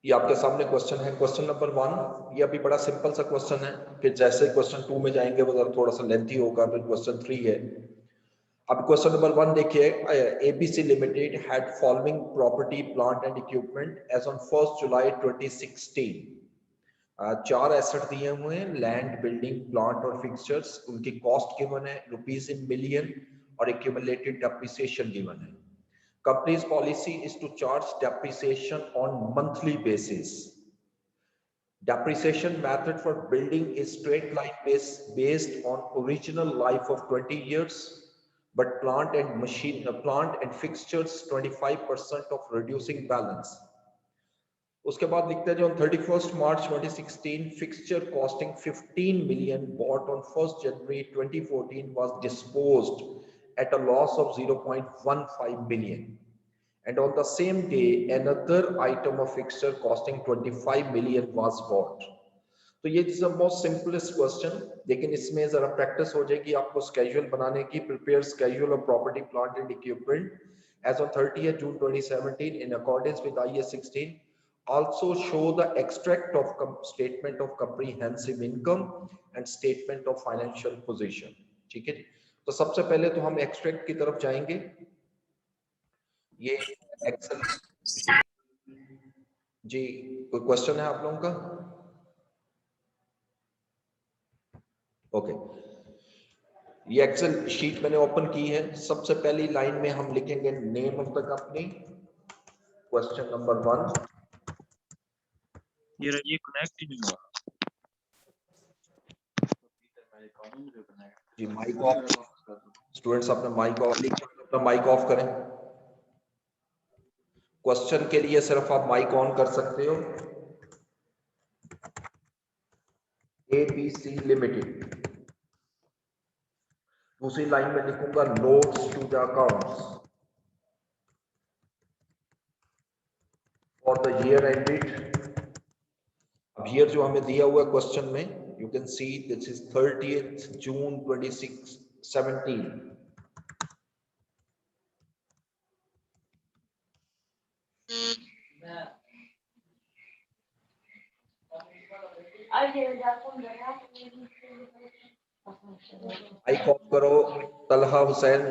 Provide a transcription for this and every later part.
ये आपके सामने क्वेश्चन है, क्वेश्चन नंबर 1। ये अभी बड़ा सिंपल सा क्वेश्चन है, फिर जैसे क्वेश्चन 2 में जाएंगे वो थोड़ा सा लेंथी होगा, फिर क्वेश्चन 3 है। अब क्वेश्चन नंबर 1 देखिए, ABC limited had following property plant and equipment as on 1 July 2016। चार एसेट दिए हुए हैं, लैंड, बिल्डिंग, प्लांट और फिक्सचर्स। उनकी कॉस्ट गिवन है रुपीज इन मिलियन और एक्यूमुलेटेड डेप्रिसिएशन गिवन है। Company's policy is to charge depreciation on monthly basis. Depreciation method for building is straight line based on original life of 20 years, but plant and fixtures 25% of reducing balance. उसके बाद लिखते हैं जो 31 March 2016 fixture costing 15 million bought on 1st January 2014 was disposed at a loss of 0.15 million. And on the same day, another item of fixture costing 25 million was bought. तो ये is the most simplest question, लेकिन इसमें जरा practice हो जाएगी आपको schedule बनाने की। Prepare schedule of property plant and equipment as on 30th June 2017 in accordance with IAS 16. Also show the extract of statement of comprehensive income and statement of financial position. ठीक है जी। तो सबसे पहले तो हम एक्सट्रैक्ट की तरफ जाएंगे। ये एक्सेल जी, कोई क्वेश्चन है आप लोगों का? ओके, ये एक्सेल शीट मैंने ओपन की है। सबसे पहली लाइन में हम लिखेंगे name of the company, question number 1। ये कनेक्ट ही नहीं हुआ जी, माइक ऑफ। स्टूडेंट्स अपना माइक ऑफ, अपना माइक ऑफ करें। क्वेश्चन के लिए सिर्फ आप माइक ऑन कर सकते हो। ABC limited. दूसरी लाइन में लिखूंगा notes to the accounts for the year ended. अब ईयर जो हमें दिया हुआ है क्वेश्चन में, you can see this is 30th June 2017. Mic off करो तलहा हुसैन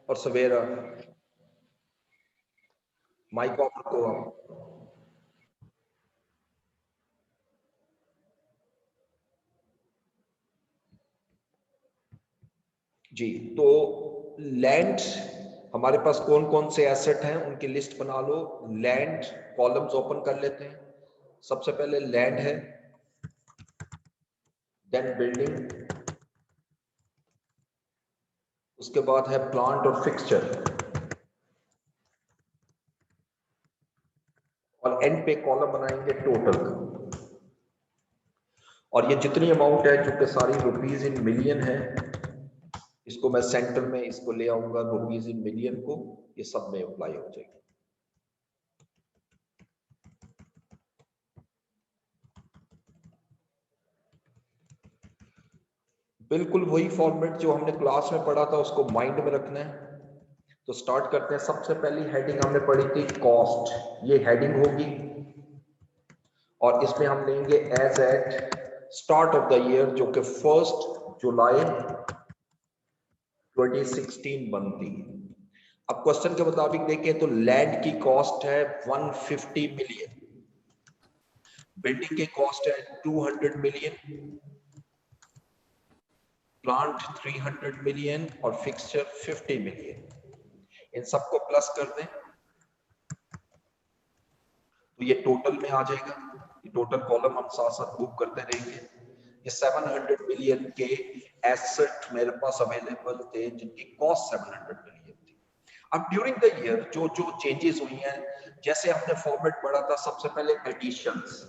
और सवेरा, माइक ऑफ रखो आप। जी, तो लैंड हमारे पास कौन कौन से एसेट हैं उनकी लिस्ट बना लो। लैंड कॉलम्स ओपन कर लेते हैं। सबसे पहले लैंड है, देन बिल्डिंग, उसके बाद है प्लांट और फिक्सचर, और एंड पे कॉलम बनाएंगे टोटल। और ये जितनी अमाउंट है जो कि सारी रुपीज इन मिलियन है, इसको मैं सेंटर में इसको ले आऊंगा रुपीज इन मिलियन को, ये सब में अप्लाई हो जाएगी। बिल्कुल वही फॉर्मेट जो हमने क्लास में पढ़ा था उसको माइंड में रखना है। तो स्टार्ट करते हैं। सबसे पहली हेडिंग हमने पढ़ी थी कॉस्ट, ये हेडिंग होगी, और इसमें हम लेंगे as at start of the year, जो कि 1 जुलाई 2016 बनती है। अब क्वेश्चन के मुताबिक देखें तो लैंड की कॉस्ट है 150 मिलियन, बिल्डिंग की कॉस्ट है 200 मिलियन, प्लांट 300 मिलियन और फिक्सचर 50 मिलियन। इन सबको प्लस कर दें तो ये टोटल में आ जाएगा। ये टोटल कॉलम हम साथ साथ मूव करते रहेंगे। ये 700 मिलियन के एसेट मेरे पास अवेलेबल थे जिनकी कॉस्ट 700 मिलियन थी। अब ड्यूरिंग द ईयर जो जो चेंजेस हुई हैं, जैसे हमने फॉर्मेट पढ़ा था, सबसे पहले एडिशंस।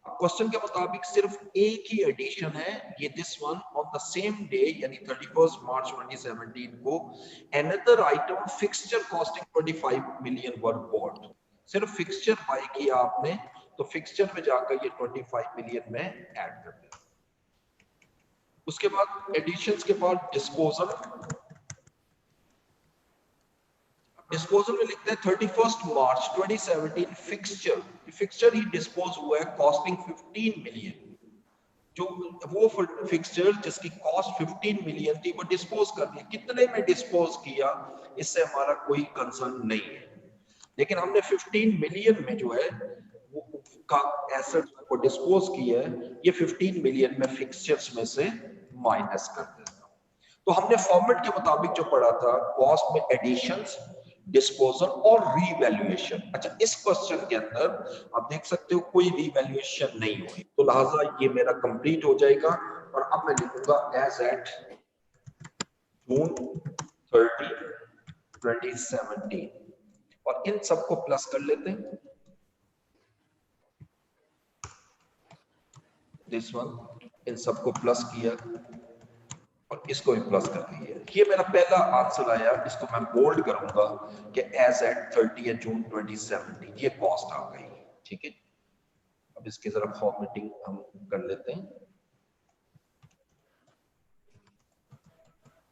क्वेश्चन के मुताबिक सिर्फ एक ही एडिशन है, ये this one on the same day यानी 31 मार्च 2017 को another item fixture costing 25 million were bought. सिर्फ फिक्सचर बाय किया आपने, तो फिक्सचर में जाकर ये 25 मिलियन में ऐड कर दिया। उसके बाद एडिशंस के बाद डिस्पोजल। डिस्पोजल में लिखते हैं 31 मार्च 2017 फिक्सचर ही डिस्पोज हुआ है कॉस्टिंग 15 मिलियन। जो वो फिक्सचर जिसकी कॉस्ट 15 मिलियन थी वो डिस्पोज कर दिया। कितने में डिस्पोज किया इससे हमारा कोई कंसर्न नहीं है, लेकिन हमने 15 मिलियन में जो है वो का एसेट को डिस्पोज किया है, ये 15 मिलियन में फिक्सचर्स में से माइनस कर देता हूं। तो हमने फॉर्मेट के मुताबिक जो पढ़ा था कॉस्ट में एडिशंस, डिस्पोजल और रीवैल्यूएशन। अच्छा, इस क्वेश्चन के अंदर आप देख सकते हो कोई रीवैल्यूएशन नहीं हुई, तो लिहाजा ये मेरा कंप्लीट हो जाएगा। और अब मैं लिखूंगा एज एट जून 30 2017 और इन सबको प्लस कर लेते हैं, दिस वन, इन सबको प्लस किया और इसको भी प्लस कर दिया। ये मेरा पहला आंसर आया, इसको मैं बोल्ड करूंगा कि एज एट 30 जून 2017 ये कॉस्ट आ गई। ठीक है, अब इसकी जरा फॉर्मेटिंग हम कर लेते हैं,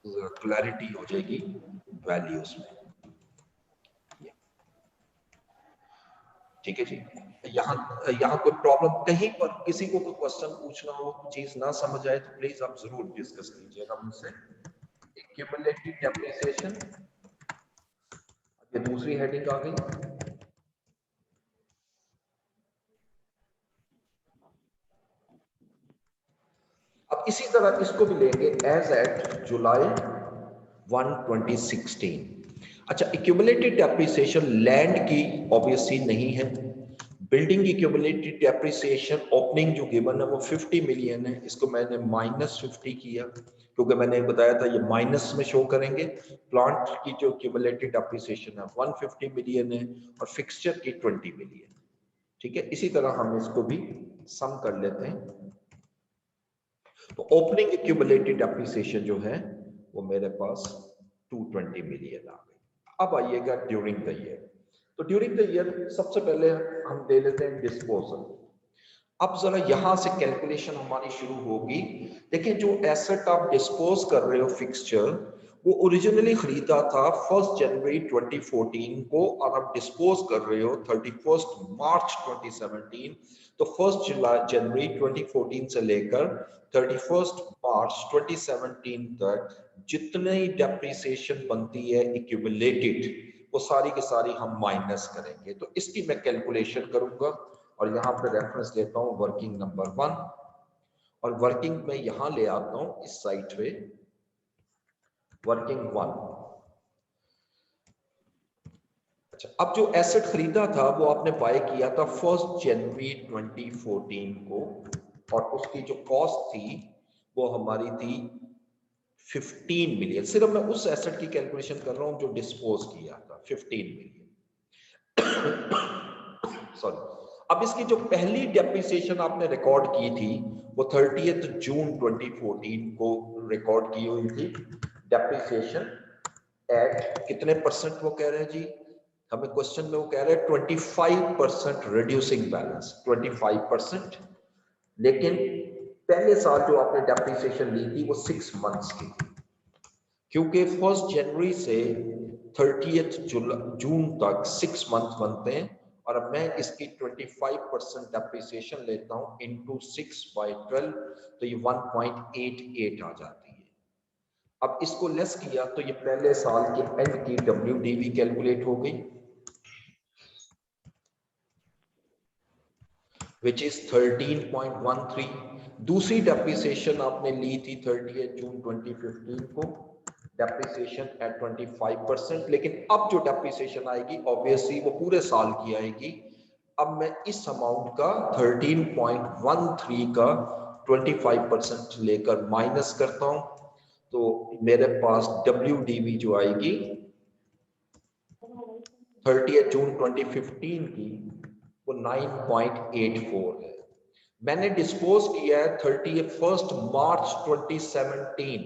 जरा क्लैरिटी हो जाएगी वैल्यूज में। ठीक है जी, यहाँ यहाँ कोई प्रॉब्लम कहीं पर किसी को कोई क्वेश्चन पूछना हो, चीज ना समझ आए तो प्लीज आप जरूर डिस्कस कीजिएगा मुझसे। एक्यूमुलेटेड डेप्रिसिएशन, ये दूसरी हेडिंग आ गई। अब इसी तरह इसको भी लेंगे एज एट जुलाई 1 2016। अच्छा, एक्यूमुलेटेड डेप्रिसिएशन लैंड की ऑब्वियसली नहीं है, बिल्डिंग की एक्यूमुलेटेड डेप्रिसिएशन ओपनिंग जो गिवन है वो 50 मिलियन है, इसको मैंने -50 किया क्योंकि मैंने बताया था ये माइनस में शो करेंगे। प्लांट की जो एक्यूमुलेटेड डेप्रिसिएशन है 150 मिलियन है और फिक्सचर की 20 मिलियन। ठीक है, इसी तरह हम इसको भी सम कर लेते हैं। तो ओपनिंग एक्यूमुलेटेड डेप्रिसिएशन जो है वो मेरे पास 220 मिलियन आ गई। अब आइएगा ड्यूरिंग द ईयर। तो ड्यूरिंग द ईयर सबसे पहले हम दे लेते हैं डिस्पोजल। अब जरा यहां से कैलकुलेशन हमारी शुरू होगी। देखिए, जो एसेट आप डिस्पोज कर रहे हो फिक्सचर, वो ओरिजिनली खरीदा था 1 जनवरी 2014 को और आप डिस्पोज कर रहे हो 31 मार्च 2017। तो 1 जनवरी 2014 से लेकर 31 मार्च 2017 तक जितनी डेप्रिसिएशन बनती है एक्यूमुलेटेड, वो सारी की सारी हम माइनस करेंगे। तो इसकी मैं कैलकुलेशन करूंगा और यहाँ पे रेफरेंस लेता हूँ वर्किंग नंबर 1 और वर्किंग में यहाँ ले आता हूँ इस साइड पे वर्किंग 1। अच्छा, अब जो एसेट खरीदा था वो आपने बाय किया था 1 जनवरी 2014 को और उसकी जो कॉस्ट थी वो हमारी थी 15 मिलियन। सिर्फ मैं उस एसेट की कैलकुलेशन कर रहा हूँ जो डिस्पोज किया था 15 मिलियन। सॉरी, अब इसकी जो पहली डेप्रिसिएशन आपने रिकॉर्ड की थी वो 30 जून 2014 को रिकॉर्ड की हुई थी। डेप्रिसिएशन एट कितने परसेंट वो कह रहे हैं जी, हमें क्वेश्चन में वो कह रहे हैं 25% रिड्यूसिंग बैलेंस, 25%। लेकिन पहले साल जो आपने डेप्रिसिएशन ली थी वो 6 मंथ्स की थी, क्योंकि 1 जनवरी से 30 जून तक 6 मंथ बनते हैं और अब मैं इसकी 25% डेप्रिसिएशन लेता हूं इनटू 6/12, तो ये 1.88 आ जाती है। अब इसको लेस किया तो ये पहले साल के एंड की WDV कैलकुलेट हो गई, विच इज 13.13। दूसरी डेप्रिसिएशन आपने ली थी 30 जून 2015 को, डेप्रिसिएशन एट 25%। लेकिन अब जो डेप्रिसिएशन आएगी ऑब्वियसली वो पूरे साल की आएगी। अब मैं इस अमाउंट का 13.13 का 25% लेकर माइनस करता हूं, तो मेरे पास WDV जो आएगी 30 जून 2015 की वो 9.84 है। मैंने डिस्पोज किया है 31 मार्च 2017,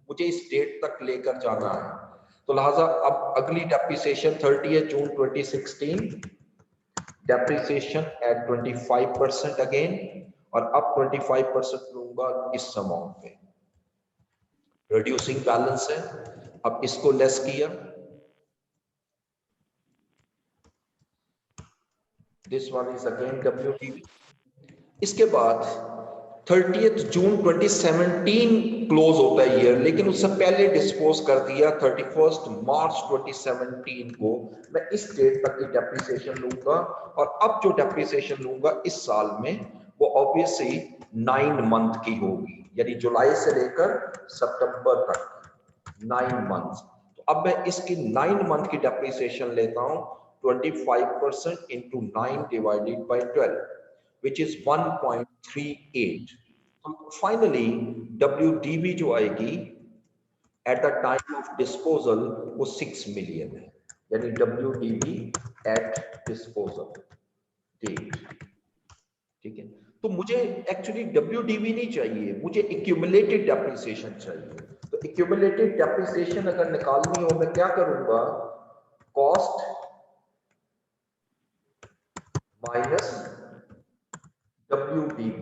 मुझे इस डेट तक लेकर जाना है। तो लिहाजा अब अगली डेप्रिसिएशन 30 जून 2016, डेप्रिसिएशन एट 25% अगेन, और अब 25% लूंगा इस अमाउंट पे। रिड्यूसिंग बैलेंस है, अब इसको लेस किया this one is again WDV। इसके बाद 30 जून 2017 क्लोज होता है ईयर, लेकिन उससे पहले डिस्पोज कर दिया 31 मार्च 2017 को। मैं इस डेट तक की डेप्रिसिएशन लूंगा, और अब जो डेप्रिसिएशन लूंगा इस साल में वो ऑब्वियसली 9 मंथ की होगी, यानी जुलाई से लेकर सितंबर तक 9 मंथ। तो अब मैं इसकी 9 मंथ की डेप्रिसिएशन लेता हूं 25% into 9 divided by 12, which is 1.38. तो फाइनली WDV जो आएगी at the time of disposal वो 6 मिलियन है, यानी WDV एट डिस्पोजल डेट। ठीक है, तो मुझे एक्चुअली WDV नहीं चाहिए, मुझे एक्यूमुलेटेड डेप्रिसिएशन चाहिए। तो एक्यूमुलेटेड डेप्रिसिएशन अगर निकालनी हो, मैं क्या करूंगा, कॉस्ट माइनस WDV,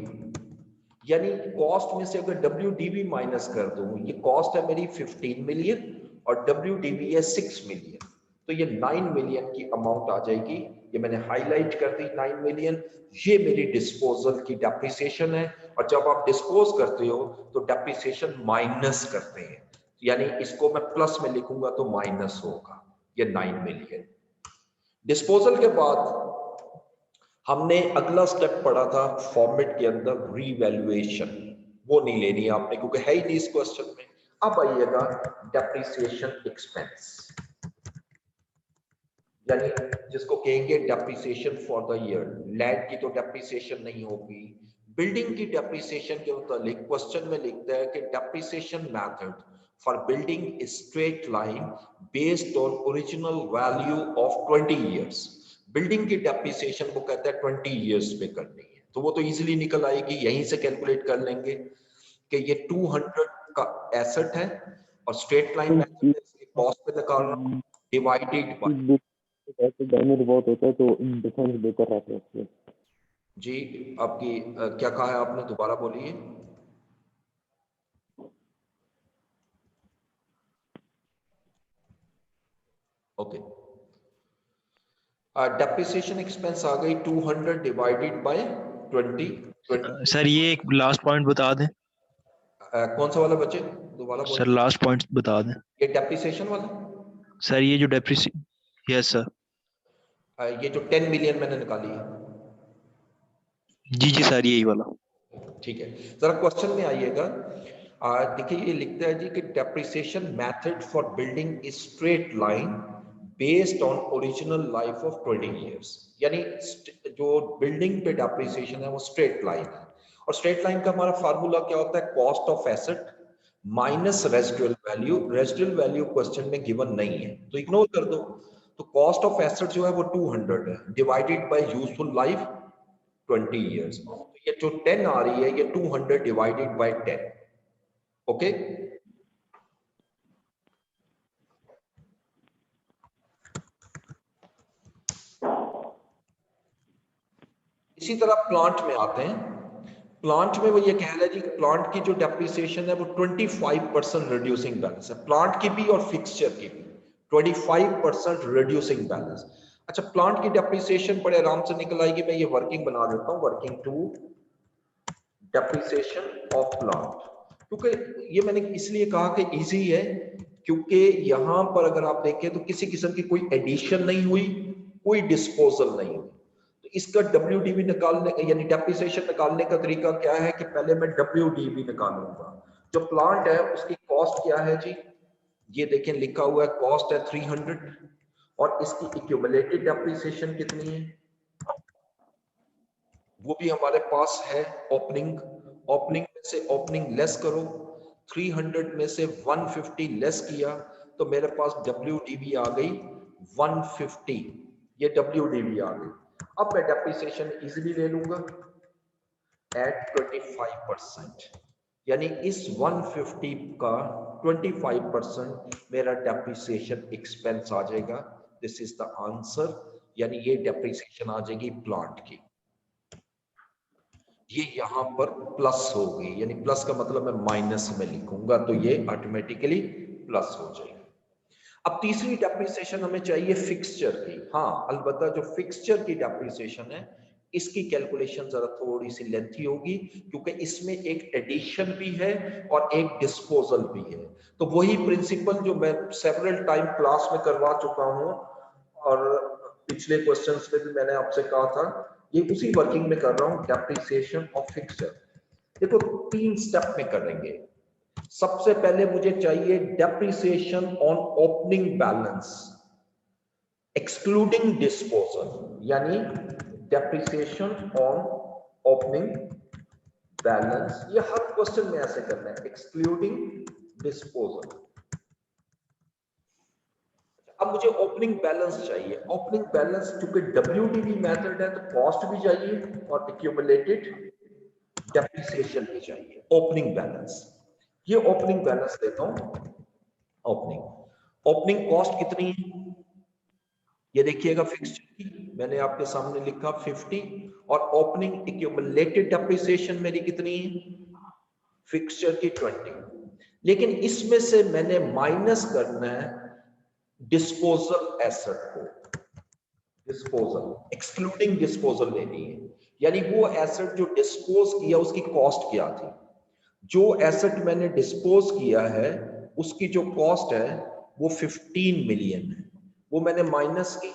यानी कॉस्ट में से अगर WDV माइनस कर दूं, ये कॉस्ट है मेरी 15 मिलियन और WDV है 6 मिलियन, तो ये 9 मिलियन की अमाउंट आ जाएगी। ये मैंने हाईलाइट कर दी 9 मिलियन, ये मेरी डिस्पोजल की डेप्रिसिएशन है। और जब आप डिस्पोज करते हो तो डेप्रिसिएशन माइनस करते हैं, यानी इसको मैं प्लस में लिखूंगा तो माइनस होगा, ये 9 मिलियन। डिस्पोजल के बाद हमने अगला स्टेप पढ़ा था फॉर्मेट के अंदर रीवैल्यूएशन, वो नहीं लेनी है आपने क्योंकि है ही नहीं इस क्वेश्चन में। अब आइएगा डेप्रिसिएशन एक्सपेंस, यानी जिसको कहेंगे depreciation for the year. Land की तो डेप्रिसिएशन नहीं होगी। बिल्डिंग की डेप्रिसिएशन के मुतालिक क्वेश्चन में लिखता है कि depreciation method for building straight line based on original value of 20 years. Building की डेप्रिसिएशन वो कहता है 20 ईयर्स पे करनी है, तो वो तो इजीली निकल आएगी, यहीं से कैलकुलेट कर लेंगे कि ये 200 का एसेट है और स्ट्रेट लाइन मेथड है, इसकी कॉस्ट पे निकाल रहा हूं डिवाइडेड बाय। डैमेज बहुत होता है तो डिफेंस बेहतर रहता है उससे। जी आपकी क्या कहा है आपने, दोबारा बोलिए। ओके, डेप्रिसिएशन एक्सपेंस आ गई 200 डिवाइडेड बाय 20। सर ये एक लास्ट पॉइंट बता दें। कौन सा वाला बच्चे, दोबारा सर बोलिए। लास्ट पॉइंट बता दें। ये डेप्रिसिएशन वाला, सर ये जो डेप्रिसिएशन, यस सर। ये जो 10 मिलियन मैंने निकाली है। जी जी सर यही वाला। ठीक है, जरा क्वेश्चन में आइएगा। देखिए ये लिखता है जी कि depreciation method for building straight line based on original life of 20 years, यानी जो बिल्डिंग पे डेप्रिसिएशन है वो स्ट्रेट लाइन है। और स्ट्रेट लाइन का हमारा फार्मूला क्या होता है, cost of asset minus residual value. Residual value question में गिवन नहीं है तो इग्नोर कर दो। तो कॉस्ट ऑफ एसेट जो है वो 200 है divided by useful life 20 years. तो ये जो 10 आ रही है ये 200 डिवाइडेड बाय 10। ओके, इसी तरह प्लांट में आते हैं। प्लांट में वो ये कह रहा है जी प्लांट की जो डेप्रिसिएशन है वो 25% रिड्यूसिंग बैलेंस है, प्लांट की भी और फिक्सचर की भी 25% रिड्यूसिंग बैलेंस। अच्छा, प्लांट की डेप्रिसिएशन बड़े आराम से निकल आएगी, मैं ये वर्किंग बना देता हूं, working to depreciation of plant. क्योंकि ये मैंने इसलिए कहा कि इजी है क्योंकि यहां पर अगर आप देखें तो किसी किस्म की कोई एडिशन नहीं हुई, कोई डिस्पोजल नहीं हुई। तो इसका WDV निकालने यानी डेप्रिसिएशन निकालने का तरीका क्या है कि पहले मैं WDV निकालूंगा। जो प्लांट है उसकी कॉस्ट क्या है जी, ये देखें लिखा हुआ है कॉस्ट है 300 और इसकी एक्यूमुलेटेड डेप्रिसिएशन कितनी है वो भी हमारे पास है। ओपनिंग, ओपनिंग में से ओपनिंग लेस करो, 300 में से 150 लेस किया तो मेरे पास WDV आ गई 150, ये WDV आ गई। अब मैं डेप्रिसिएशन इजीली ले लूंगा एट 25%, यानी इस 150 का 25% मेरा डेप्रिसिएशन एक्सपेंस आ जाएगा। दिस इज द आंसर, यानी ये डेप्रिसिएशन आ जाएगी प्लांट की। ये यहां पर प्लस हो गई, यानी प्लस का मतलब मैं माइनस में लिखूंगा तो ये ऑटोमेटिकली प्लस हो जाएगी। अब तीसरी डेप्रिसिएशन हमें चाहिए फिक्सचर की। हाँ, अलबत्ता जो फिक्सचर की डेप्रिसिएशन है इसकी कैलकुलेशन जरा थोड़ी सी लेंथी होगी, क्योंकि इसमें एक एडिशन भी है और एक डिस्पोजल भी है। तो वही प्रिंसिपल जो मैं सेवरल टाइम क्लास में करवा चुका हूं और पिछले क्वेश्चंस में भी मैंने आपसे कहा था, ये उसी वर्किंग में कर रहा हूं, डेप्रिसिएशन ऑफ फिक्सचर। देखो 3 स्टेप में करेंगे। सबसे पहले मुझे चाहिए depreciation on opening balance excluding disposal, यानी डेप्रिसिएशन ऑन ओपनिंग बैलेंस। ये हर क्वेश्चन में ऐसे करना है, एक्सक्लूडिंग डिस्पोजल। अब मुझे ओपनिंग बैलेंस चाहिए। ओपनिंग बैलेंस चूंकि WDV मेथड है तो कॉस्ट भी चाहिए और एक्यूमुलेटेड डेप्रिसिएशन भी चाहिए। ओपनिंग बैलेंस, ये ओपनिंग बैलेंस लेता हूं। ओपनिंग कॉस्ट कितनी है ये देखिएगा, फिक्सचर की मैंने आपके सामने लिखा 50 और ओपनिंग एक्यूमुलेटेड डेप्रिसिएशन मेरी कितनी है फिक्सचर की 20। लेकिन इसमें से मैंने माइनस करना है डिस्पोजल एसेट को, डिस्पोजल एक्सक्लूडिंग डिस्पोजल लेनी है, यानी वो एसेट जो डिस्पोज किया उसकी कॉस्ट क्या थी। जो एसेट मैंने डिस्पोज किया है उसकी जो कॉस्ट है वो 15 मिलियन है, वो मैंने माइनस की।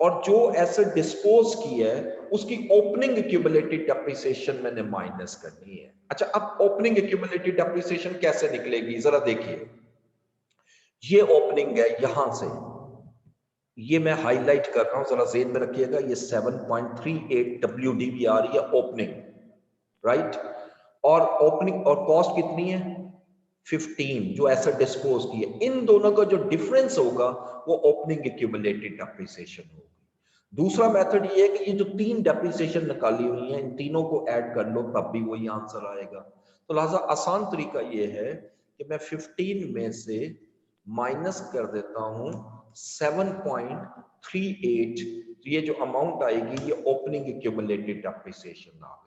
और जो एसेट डिस्पोज की है उसकी ओपनिंग एक्यूमुलेटेड डेप्रिसिएशन मैंने माइनस करनी है। अच्छा, अब ओपनिंग एक्यूमुलेटेड डेप्रिसिएशन कैसे निकलेगी जरा देखिए। ये ओपनिंग है, यहां से ये मैं हाईलाइट कर रहा हूं, जरा जेन में रखिएगा, ये 7.38 WDV आ रही है ओपनिंग, राइट। और ओपनिंग और कॉस्ट कितनी है 15, जो एसेट डिस्पोज की है। इन दोनों का जो डिफरेंस होगा वो ओपनिंग एक्यूमुलेटेड डेप्रिसिएशन होगी। दूसरा मेथड ये है कि ये जो 3 डेप्रिसिएशन निकाली हुई हैं इन तीनों को ऐड कर लो तब भी वही आंसर आएगा। तो लिहाजा आसान तरीका ये है कि मैं 15 में से माइनस कर देता हूं 7.38, तो ये जो अमाउंट आएगी ये ओपनिंग एक्यूमुलेटेड डेप्रिसिएशन आ गई।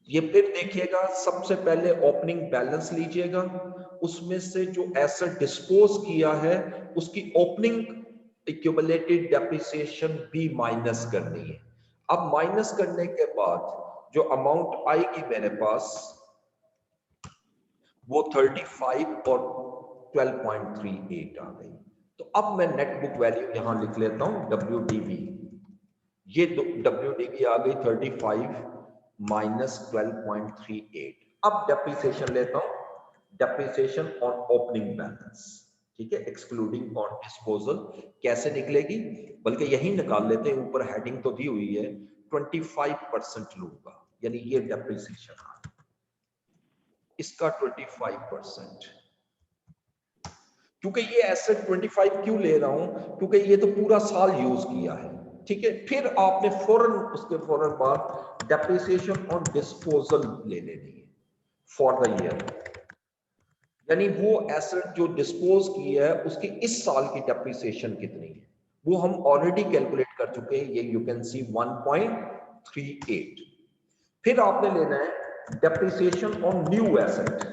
ये फिर देखिएगा, सबसे पहले ओपनिंग बैलेंस लीजिएगा, उसमें से जो एसेट डिस्पोज किया है उसकी ओपनिंग एक्यूमुलेटेड डेप्रिसिएशन भी माइनस करनी है। अब माइनस करने के बाद जो अमाउंट आएगी मेरे पास वो 35 और 12.38 आ गई। तो अब मैं नेट बुक वैल्यू यहां लिख लेता हूं WDV। ये WDV आ गई 35 माइनस 12.38। अब डेप्रिसिएशन लेता हूं, डेप्रिसिएशन ऑन ओपनिंग बैलेंस, ठीक है, एक्सक्लूडिंग ऑन डिस्पोजल। कैसे निकलेगी, बल्कि यही निकाल लेते हैं, ऊपर हेडिंग तो दी हुई है, 25% लूंगा, यानी ये डेप्रिसिएशन आ गई, इसका 25%। क्योंकि ये एसेट 25 क्यों ले रहा हूं, क्योंकि ये तो पूरा साल यूज किया है, ठीक है। फिर आपने फौरन उसके फौरन बाद डेप्रिसिएशन ऑन डिस्पोजल ले लेनी है फॉर द ईयर, यानी वो एसेट जो डिस्पोज की है उसकी इस साल की डेप्रिसिएशन कितनी है वो हम ऑलरेडी कैलकुलेट कर चुके हैं, ये यू कैन सी 1.38। फिर आपने लेना है डेप्रिसिएशन ऑन न्यू एसेट।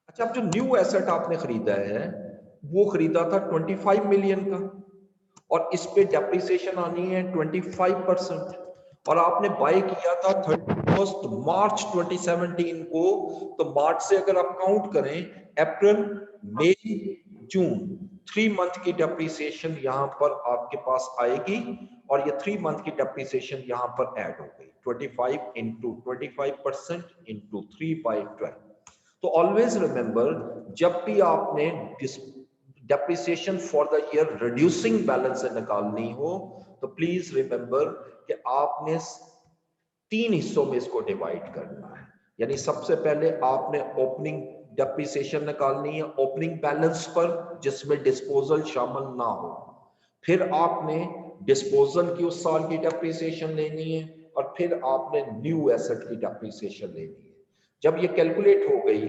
अच्छा, अब जो न्यू एसेट आपने खरीदा है वो खरीदा था 25 मिलियन का और इस पे डेप्रिसिएशन आनी है 25%, और आपने बाय किया था 31 मार्च 2017 को। तो मार्च से अगर आप काउंट करें अप्रैल मई जून, 3 मंथ की डेप्रिसिएशन यहां पर आपके पास आएगी और ये 3 मंथ की डेप्रिसिएशन यहां पर ऐड हो गई, 25 इंटू 25% इंटू 3/12। तो ऑलवेज रिमेंबर, जब भी आपने depreciation for the year reducing balance से निकालनी हो तो प्लीज रिमेंबर कि आपने 3 हिस्सों में इसको डिवाइड करना है। यानी सबसे पहले आपने ओपनिंग डेप्रिसिएशन निकालनी है ओपनिंग बैलेंस पर जिसमें डिस्पोजल शामिल ना हो, फिर आपने डिस्पोजल की उस साल की डेप्रिसिएशन लेनी है और फिर आपने न्यू एसेट की डेप्रिसिएशन लेनी है। जब ये कैलकुलेट हो गई,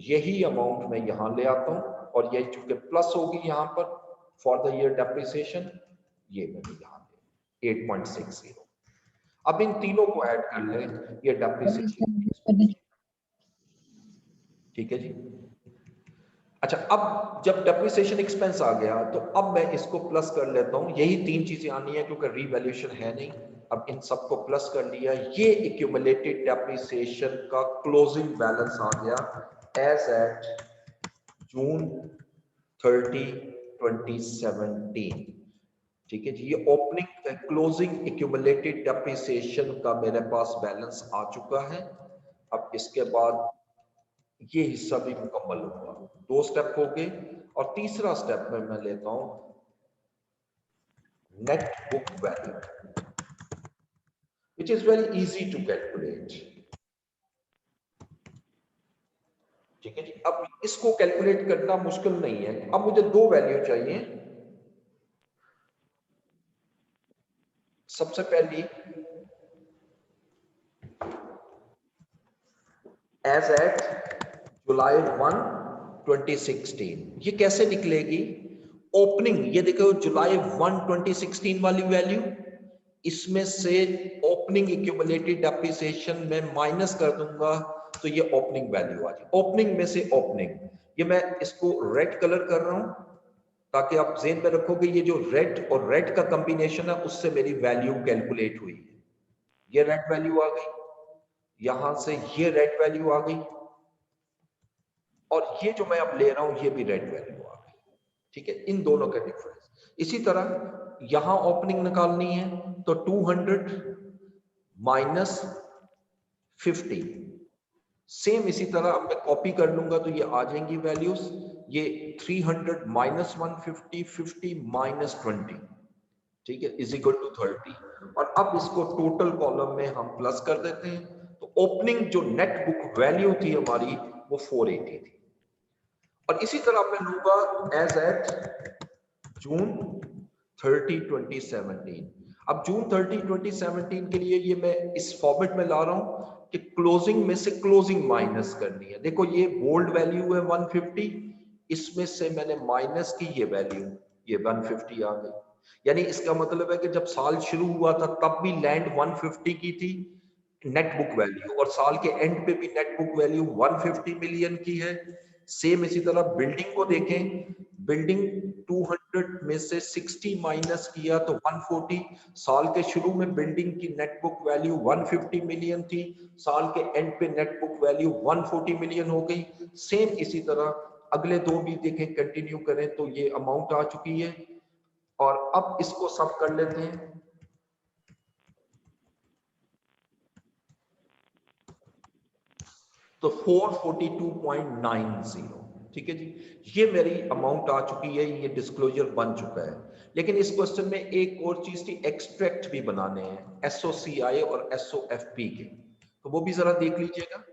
यही अमाउंट मैं यहां ले आता हूं और ये चूंकि प्लस होगी यहां पर फॉर द ईयर डेप्रिसिएशन, ये मैंने यहां ले 8.60। अब इन तीनों को ऐड कर लें, ये डेप्रिसिएशन, ठीक है जी। अच्छा, अब जब डेप्रिसिएशन एक्सपेंस आ गया तो अब मैं इसको प्लस कर लेता हूं। यही तीन चीजें आनी है क्योंकि रीवैल्यूएशन है नहीं। अब इन सबको प्लस कर लिया, ये एक्यूमुलेटेड डेप्रिसिएशन का क्लोजिंग बैलेंस आ गया एज एट जून 30, 2017। ठीक है जी, ये ओपनिंग क्लोजिंग एक्यूमुलेटेड डेप्रिसिएशन का मेरे पास बैलेंस आ चुका है। अब इसके बाद ये हिस्सा भी मुकम्मल होगा। दो स्टेप हो गए और तीसरा स्टेप में मैं लेता हूं net book value, which is very easy to calculate. ठीक है जी, अब इसको कैलकुलेट करना मुश्किल नहीं है। अब मुझे दो वैल्यू चाहिए। सबसे पहली एज एट जुलाई 1, 2016, ये कैसे निकलेगी? ओपनिंग, ये देखो जुलाई 1, 2016 वाली वैल्यू, इसमें से ओपनिंग एक्यूमुलेटेड डेप्रिसिएशन में माइनस कर दूंगा तो ये ओपनिंग वैल्यू आ जाए। ओपनिंग में से ओपनिंग, ये मैं इसको रेड कलर कर रहा हूं ताकि आप ज़हन में रखोगे ये जो रेड और रेड का कॉम्बिनेशन है उससे मेरी वैल्यू कैलकुलेट हुई है। ये रेड वैल्यू आ गई, यहां से ये रेड वैल्यू आ गई और ये जो मैं अब ले रहा हूं ये भी रेड वैल्यू आ गई। ठीक है, इन दोनों का डिफरेंस। इसी तरह यहां ओपनिंग निकालनी है तो 200 माइनस 50, सेम इसी तरह अब मैं कॉपी कर लूंगा तो ये आ जाएंगी वैल्यूज। ये 300 माइनस 150, 50 माइनस 20, ठीक है, इज इक्वल टू 30। और अब इसको टोटल कॉलम में हम प्लस कर देते हैं तो ओपनिंग जो नेट बुक वैल्यू थी हमारी वो 480 थी। और इसी तरह मैं लूंगा एज एट जून 30, 2017। अब जून 30, 2017 के लिए ये मैं इस फॉर्मेट में ला रहा हूं कि क्लोजिंग में से क्लोजिंग माइनस करनी है। देखो ये बोल्ड वैल्यू है 150, इसमें से मैंने माइनस की ये वैल्यू, ये 150 आ गई। यानी इसका मतलब है कि जब साल शुरू हुआ था तब भी लैंड 150 की थी नेट बुक वैल्यू, और साल के एंड पे भी नेट बुक वैल्यू 150 मिलियन की है। सेम इसी तरह बिल्डिंग को देखें, बिल्डिंग 200 में से 60 माइनस किया तो 140। साल के शुरू में बिल्डिंग की नेट बुक वैल्यू 150 मिलियन थी, साल के एंड पे नेट बुक वैल्यू 140 मिलियन हो गई। सेम इसी तरह अगले दो भी देखें, कंटिन्यू करें तो ये अमाउंट आ चुकी है। और अब इसको सब कर लेते हैं। तो 442.90, ठीक है जी, ये मेरी अमाउंट आ चुकी है, ये डिस्क्लोजर बन चुका है। लेकिन इस क्वेश्चन में एक और चीज की एक्सट्रैक्ट भी बनाने हैं, एसओसीआई और एसओएफपी के, तो वो भी जरा देख लीजिएगा।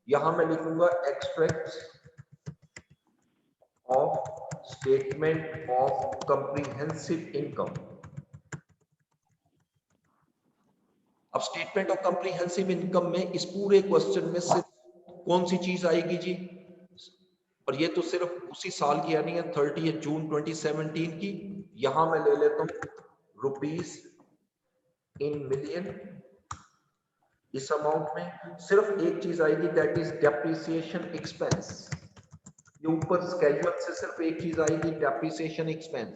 यहां मैं लिखूंगा extract of statement of comprehensive income. अब स्टेटमेंट ऑफ कंप्रीहेंसिव इनकम में इस पूरे क्वेश्चन में सिर्फ कौन सी चीज आएगी जी? और ये तो सिर्फ उसी साल की यानी है 30 जून 2017 की। यहां मैं ले लेता हूं रुपीस इन मिलियन। इस अमाउंट में सिर्फ एक चीज आएगी, दैट इज डेप्रिसिएशन एक्सपेंस। ये ऊपर स्केड्यूल से सिर्फ एक चीज आएगी, डेप्रिसिएशन एक्सपेंस।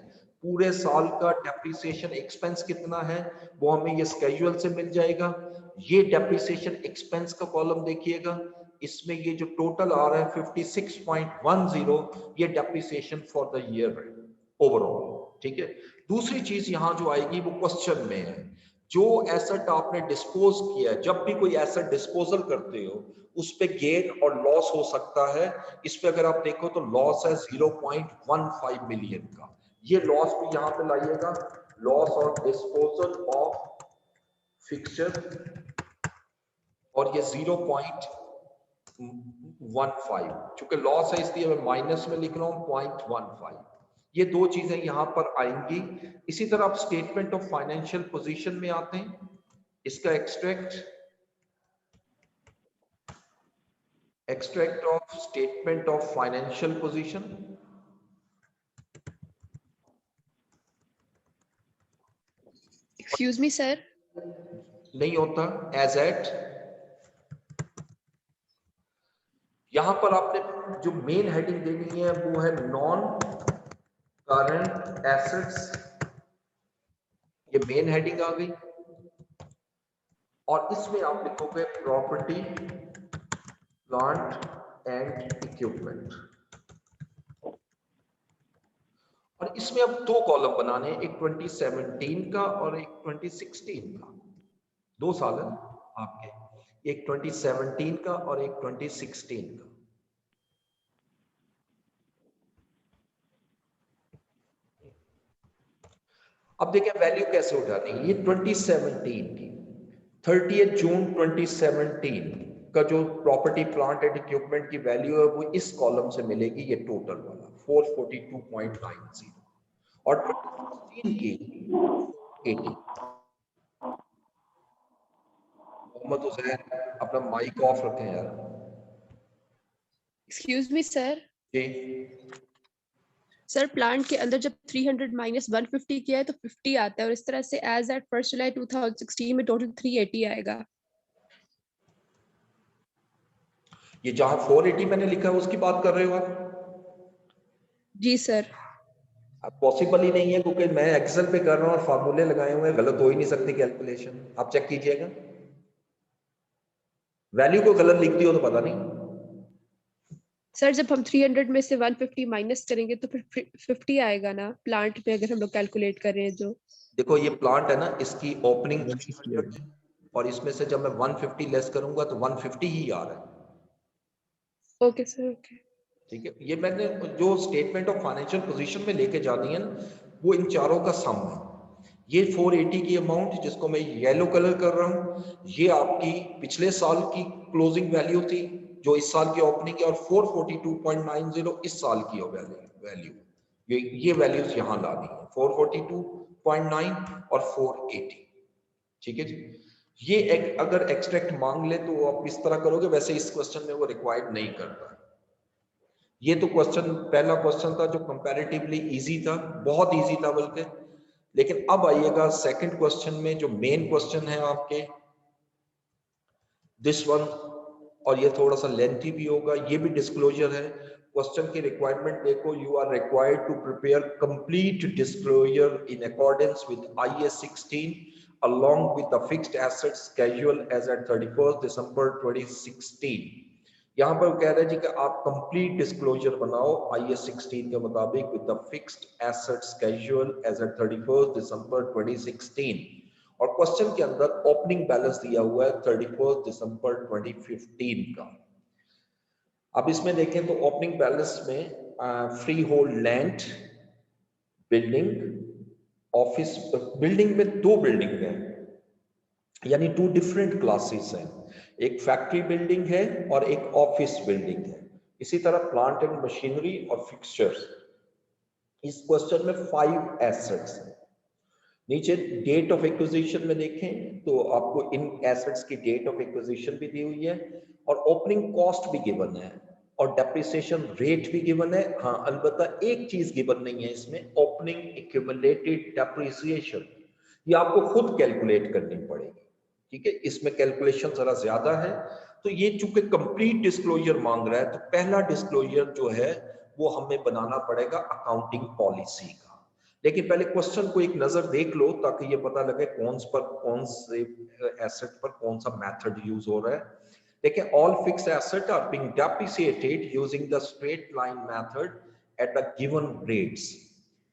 पूरे साल का डेप्रिसिएशन एक्सपेंस कितना है वो हमें ये स्केड्यूल से मिल जाएगा। ये डेप्रिसिएशन एक्सपेंस का कॉलम देखिएगा, इसमें ये जो टोटल आ रहा है 56.10, ये डेप्रिसिएशन फॉर द ईयर है ओवरऑल। ठीक है, दूसरी चीज यहां जो आएगी वो क्वेश्चन में है, जो एसेट आपने डिस्पोज किया है, जब भी कोई एसेट डिस्पोजल करते हो उस पे गेन और लॉस हो सकता है। इस पे अगर आप देखो तो लॉस है 0.15 मिलियन का, ये लॉस भी यहां पे लाइएगा, loss on disposal of fixture, और ये 0.15, चूंकि लॉस है इसलिए मैं माइनस में लिख रहा हूं 0.15। ये दो चीजें यहां पर आएंगी। इसी तरह आप स्टेटमेंट ऑफ फाइनेंशियल पोजीशन में आते हैं, इसका extract of statement of financial position Excuse me, sir. नहीं होता, एज एट। यहां पर आपने जो मेन हेडिंग देनी है वो है नॉन करंट एसेट्स, ये मेन हेडिंग आ गई। और इसमें आप लिखोगे प्रॉपर्टी प्लांट एंड इक्विपमेंट। और इसमें अब दो कॉलम बनाने हैं, एक 2017 का और एक 2016 का। 2 साल है आपके, एक 2017 का और एक 2016 का। अब देखिए वैल्यू कैसे उठानी है। ये 2017 की 30 जून 2017 का जो प्रॉपर्टी प्लांट एंड इक्विपमेंट की वैल्यू है वो इस कॉलम से मिलेगी, ये टोटल वाला 442.90। और 2016 की 80। मोहम्मद हुसैन अपना माइक ऑफ रखें यार। एक्सक्यूज मी सर, जी सर प्लांट के अंदर जब 300 माइनस 150 किया है तो 50 आता है, और इस तरह से एज एट 1 जुलाई 2016 में टोटल 380 आएगा। ये जहां 480 मैंने लिखा है उसकी बात कर रहे हो आप? जी सर। पॉसिबल ही नहीं है क्योंकि मैं एक्सेल पे कर रहा हूँ और फार्मूले लगाए हुए हैं, गलत हो ही नहीं सकती कैलकुलेशन। आप चेक कीजिएगा, वैल्यू को गलत लिख दियो तो पता नहीं। सर जब हम 300 में से 150 माइनस करेंगे तो फिर 50 आएगा ना प्लांट पे, अगर हम लोग कैलकुलेट कर रहे हैं जो। देखो ये प्लांट है ना, इसकी ओपनिंग 300 है और इसमें से जब मैं 150 लेस करूंगा तो 150 ही आ रहा है। Okay sir, okay. ठीक है, ये मैंने जो स्टेटमेंट ऑफ फाइनेंशियल पोजीशन में लेके जानी है ना, वो इन चारों का सम है। ये 480 की अमाउंट जिसको मैं येलो कलर कर रहा हूँ, ये आपकी पिछले साल की क्लोजिंग वैल्यू थी जो इस साल की ओपनिंग है, और 442.90 इस साल की वैल्यू। ये वैल्यूज यहाँ लानी है, 442.9 और 480। ठीक है जी। ये अगर एक्सट्रैक्ट मांग ले तो आप इस तरह करोगे, वैसे इस क्वेश्चन में वो रिक्वायर्ड नहीं करता है। ये तो क्वेश्चन, पहला क्वेश्चन था जो कंपैरेटिवली इजी था, बहुत इजी था बल्कि। लेकिन अब आइएगा सेकंड क्वेश्चन में, जो मेन क्वेश्चन है आपके, दिस वन। और ये थोड़ा सा लेंथी भी होगा, ये भी डिस्क्लोजर है। क्वेश्चन की रिक्वायरमेंट देखो, you are required to prepare complete disclosure in accordance with IAS 16 along with the fixed assets schedule as at 31st December 2016। यहाँ पर कह रहे हैं जी कि आप कंप्लीट डिस्क्लोजर बनाओ IAS 16 के मुताबिक with the fixed asset schedule as at 31st December 2016। और क्वेश्चन के अंदर ओपनिंग बैलेंस दिया हुआ है 31st December 2015 का। अब इसमें देखें तो ओपनिंग बैलेंस में free hold land, building, office, building में 2 बिल्डिंग है, यानी 2 डिफरेंट क्लासेस हैं। एक फैक्ट्री बिल्डिंग है और एक ऑफिस बिल्डिंग है। इसी तरह प्लांट एंड मशीनरी और फिक्सचर्स। इस क्वेश्चन में 5 एसेट्स हैं। नीचे डेट ऑफ एक्विजिशन में देखें तो आपको इन एसेट्स की डेट ऑफ एक्विजिशन भी दी हुई है और ओपनिंग कॉस्ट भी गिवन है और डेप्रिसिएशन रेट भी गिवन है। हाँ, अलबत्ता एक चीज गिवन नहीं है इसमें, ओपनिंग एक्यूमुलेटेड डेप्रिसिएशन। ये आपको खुद कैलकुलेट करनी पड़ेगी। ठीक है, इसमें कैलकुलेशन जरा ज्यादा है। तो ये चूंकि कंप्लीट डिस्क्लोजर मांग रहा है तो पहला डिस्क्लोजर जो है वो हमें बनाना पड़ेगा अकाउंटिंग पॉलिसी का। लेकिन पहले क्वेश्चन को एक नजर देख लो ताकि ये पता लगे कौन से एसेट पर कौन सा मेथड यूज हो रहा है। देखिए, all fixed asset are being depreciated using the straight line method at the given rates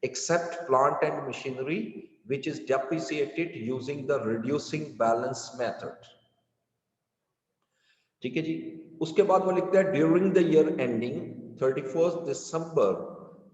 except plant and machinery which is depreciated using the reducing balance method। ठीक है जी। उसके बाद वो लिखता है during the year ending 31st December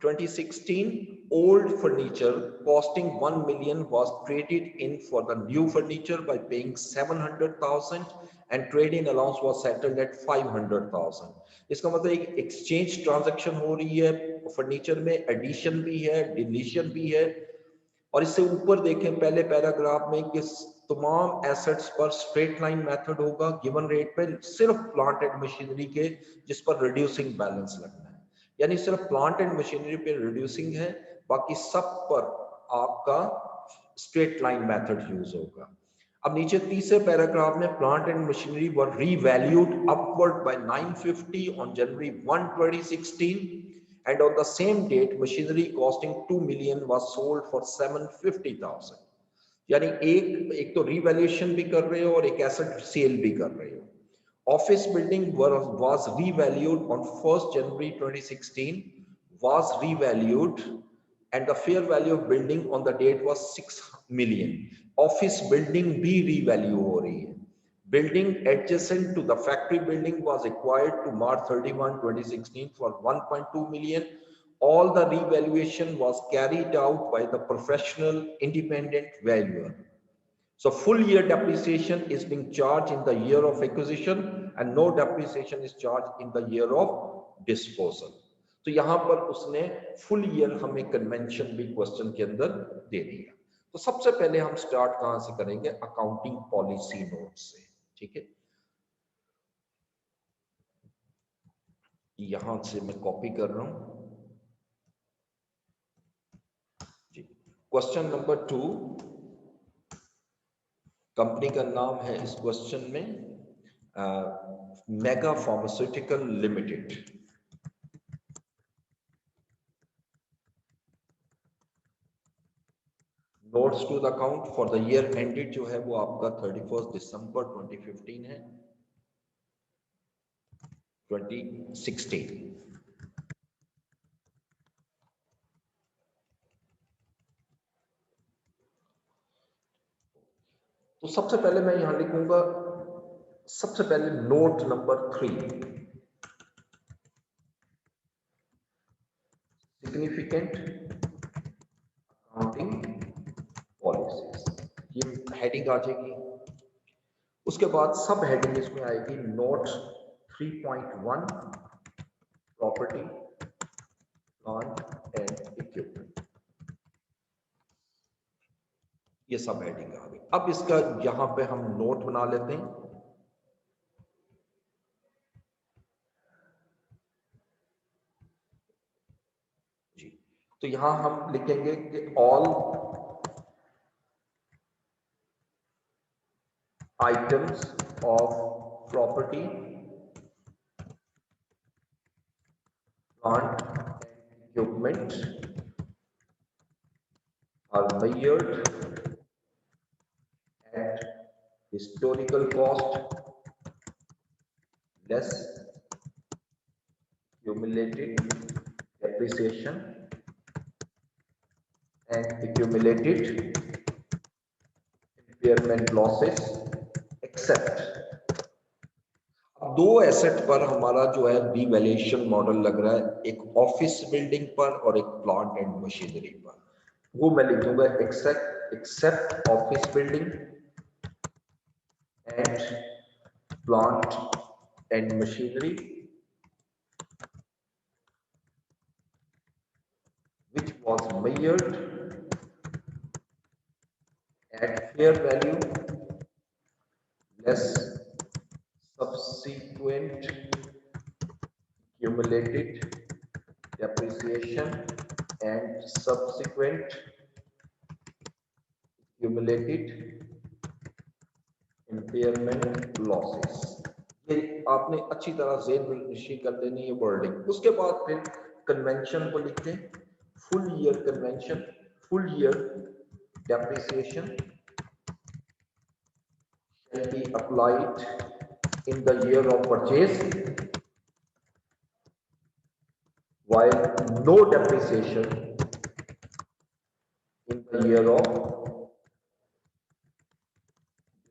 2016 old furniture costing 1 million was traded in for the new furniture by paying 700,000 and trade-in allowance was settled at 500,000। इसका मतलब एक एक्सचेंज ट्रांजैक्शन हो रही है, फर्नीचर में एडिशन भी है, डिलीशन भी है। और इससे ऊपर देखें पहले पैराग्राफ में कि तमाम एसेट्स पर स्ट्रेट लाइन मेथड होगा गिवन रेट पे, सिर्फ प्लांट एंड मशीनरी के जिस पर रिड्यूसिंग बैलेंस लगना है, यानी सिर्फ प्लांट एंड मशीनरी पे रिड्यूसिंग है, बाकी सब पर आपका स्ट्रेट लाइन मेथड यूज होगा। अब नीचे तीसरे पैराग्राफ में plant and machinery were revalued upward bye 950 on January 1 2016 and on the same date machinery costing 2 million was sold for 750,000. यानी एक तो रीवैल्यूएशन भी कर रहे हो और एक एसेट सेल भी कर रहे हो। Office building was revalued on 1st January 2016 was revalued and the fair value of building on the date was 6 million. Office building भी रीवैल्यू हो रही है। Building adjacent to the factory building was acquired to March 31, 2016 for 1.2 million. All the revaluation was carried out by the professional independent valuer. So full year depreciation is being charged in the year of acquisition and no depreciation is charged in the year of disposal. तो यहाँ पर उसने full year हमें convention भी question के अंदर दे दिया। तो सबसे पहले हम start कहाँ से करेंगे? Accounting policy note से, ठीक है? यहां से मैं कॉपी कर रहा हूं जी। क्वेश्चन नंबर 2, कंपनी का नाम है इस क्वेश्चन में mega pharmaceutical limited. Notes to the account for the year ended जो है वो आपका 31 दिसंबर 2015 है 2016। तो सबसे पहले मैं यहां लिखूंगा, सबसे पहले note number 3, significant accounting policies, ये हेडिंग आ जाएगी। उसके बाद सब हेडिंग इसमें आएगी note 3.1 property plant and equipment, ये सब हेडिंग आ गई। अब इसका यहां पे हम नोट बना लेते हैं। जी, तो यहां हम लिखेंगे कि all items of property plant and equipment are measured at historical cost less accumulated depreciation and accumulated impairment losses except। अब दो एसेट पर हमारा जो है रीवैल्यूएशन मॉडल लग रहा है, एक ऑफिस बिल्डिंग पर और एक प्लांट एंड मशीनरी पर। वो मैं लिख दूंगा except office building and plant and machinery which was measured at fair value less subsequent accumulated depreciation and subsequent accumulated impairment losses। ये आपने अच्छी तरह ज़हन में नशी कर लेनी है वर्डिंग। उसके बाद फिर कन्वेंशन को लिखते हैं, full year convention, full year depreciation shall be applied in the year of purchase while no depreciation in the year of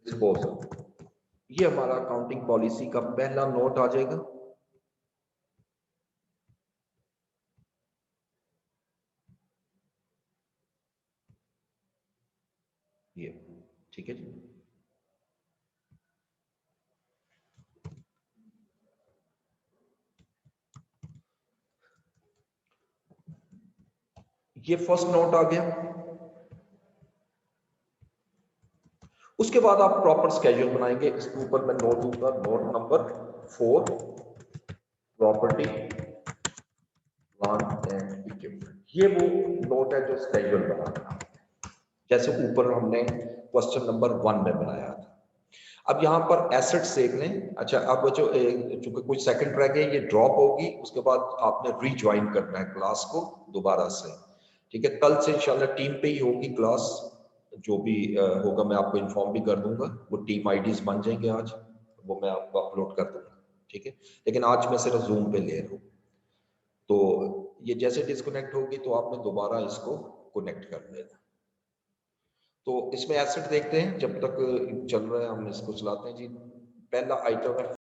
disposal। ये हमारा अकाउंटिंग पॉलिसी का पहला नोट आ जाएगा। ये ठीक है जी। ये फर्स्ट नोट आ गया। उसके बाद आप प्रॉपर स्केड्यूल बनाएंगे। इसके ऊपर मैं नोट दूंगा, note number 4 property plant and equipment. ये वो नोट है जो स्केड्यूल बनाना है। जैसे ऊपर हमने क्वेश्चन नंबर 1 में बनाया था। अब यहाँ पर एसेट्स देख लें। अच्छा, अब जो चूंकि कुछ सेकंड रह गए, ये ड्रॉप होगी, उसके बाद आपने रीज्वाइन करना है क्लास को दोबारा से, ठीक है। कल से इंशाल्लाह टीम पे ही होगी क्लास, जो भी होगा मैं आपको इन्फॉर्म भी कर दूंगा। वो टीम आईडीज बन जाएंगे आज, वो मैं आपको अपलोड कर दूंगा, ठीक है। लेकिन आज मैं सिर्फ जूम पे ले रहा हूँ, तो ये जैसे डिस्कनेक्ट होगी तो आपने दोबारा इसको कनेक्ट कर देना। तो इसमें एसेट देखते हैं, जब तक चल रहा है हम इसको चलाते हैं जी। पहला आइटम है